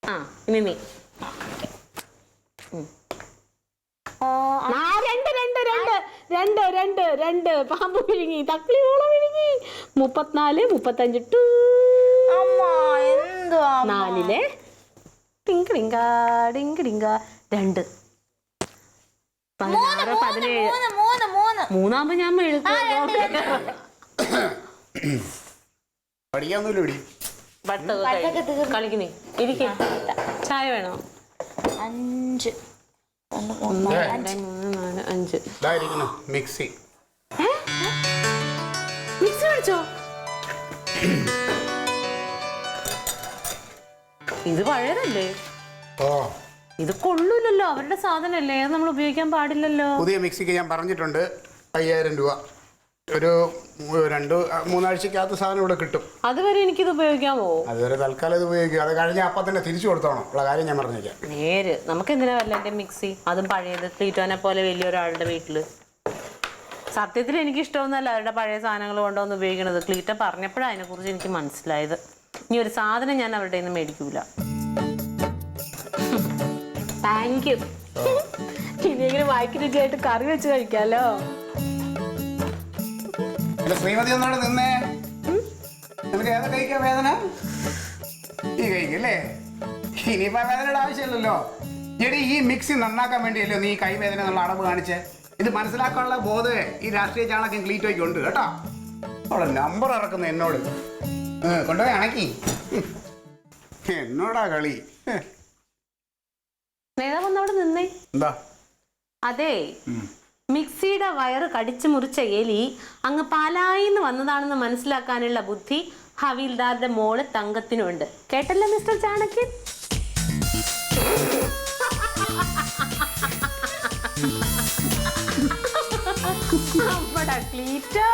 ആ ഇനി നീ രണ്ട് പാമ്പ് വിഴുങ്ങി തക്കളി ഓളം വിഴുങ്ങി 34 35 ടു 4 ടിങ്കിടിങ്ക 2 16 17 മൂന്നാകുമ്പോ ഞാൻ കളിക്കുന്നേ ഇരിക്ക ചായ വേണോ 5 1 2 3 4 5 മിക്സി മിക്സി മേടിച്ചോ ഇത് പഴയതല്ലേ ഇത് കൊള്ളൂലല്ലോ അവരുടെ സാധനല്ലേ അത് നമ്മൾ ഉപയോഗിക്കാൻ പാടില്ലല്ലോ പുതിയ മിക്സിക്ക് ഞാൻ പറഞ്ഞിട്ടുണ്ട് 5000 രൂപ ഒരു 2-3 ആഴ്ചക്കകത്ത് സാധനം ഇവിടെ കിട്ടും അതുവരെ എനിക്കിത് ഉപയോഗിക്കാമോ അതുവരെ തൽക്കാലം ഇത് ഉപയോഗിക്കും അത് കഴിഞ്ഞ അപ്പം തന്നെ തിരിച്ചു കൊടുത്തോണം ഉള്ള കാര്യം ഞാൻ പറഞ്ഞേക്കാം നേര് നമുക്ക് എന്തിനാ വല്ല മിക്സി അതും പഴയത് ക്ലീറ്റോനെ പോലെ വലിയൊരാളുടെ വീട്ടില് സത്യത്തിൽ എനിക്ക് ഇഷ്ടമൊന്നുമല്ല അവരുടെ പഴയ സാധനങ്ങൾ കൊണ്ടുവന്ന് ഉപയോഗിക്കണത് ക്ലീറ്റ പറഞ്ഞപ്പോഴാണ് അതിനെ കുറിച്ച് എനിക്ക് മനസ്സിലായത് ഇനി ഒരു സാധനം ഞാൻ അവരുടെ നിന്ന് മേടിക്കൂല താങ്ക് യു ഇനിയെങ്കിലും വായിക്കിട്ടായിട്ട് കറി വെച്ച് കഴിക്കാലോ ശ്രീമതി ഒന്നോട് നിന്നേ നിനക്ക് ഏതാ കഴിക്കാൻ വേദന ഈ കഴിക്കല്ലേ ഇനിയിപ്പോ വേദനയുടെ ആവശ്യമില്ലല്ലോ എടി ഈ മിക്സി നന്നാക്കാൻ വേണ്ടിയല്ലോ നീ കൈവേദന എന്നുള്ള അടവ് കാണിച്ചേ ഇത് മനസ്സിലാക്കാനുള്ള ബോധമേ ഈ രാഷ്ട്രീയ ചാണകം ക്ലീറ്റോയ്ക്ക് ഉണ്ട് കേട്ടോ അവിടെ നമ്പർ ഇറക്കുന്ന എന്നോട് കൊണ്ടുപോയി അണക്കി എന്നോടാ കളി നേതാവൊന്നവിടെ നിന്നേ എന്താ അതെ മിക്സിയുടെ വയറ് കടിച്ചു മുറിച്ച എലി അങ്ങ് പാലായിന്ന് വന്നതാണെന്ന് മനസ്സിലാക്കാനുള്ള ബുദ്ധി ഹവീൽദാരുടെ മോള് തങ്കത്തിനുണ്ട് കേട്ടല്ലോ മിസ്റ്റർ ചാണക്യൻ ക്ലീറ്റോ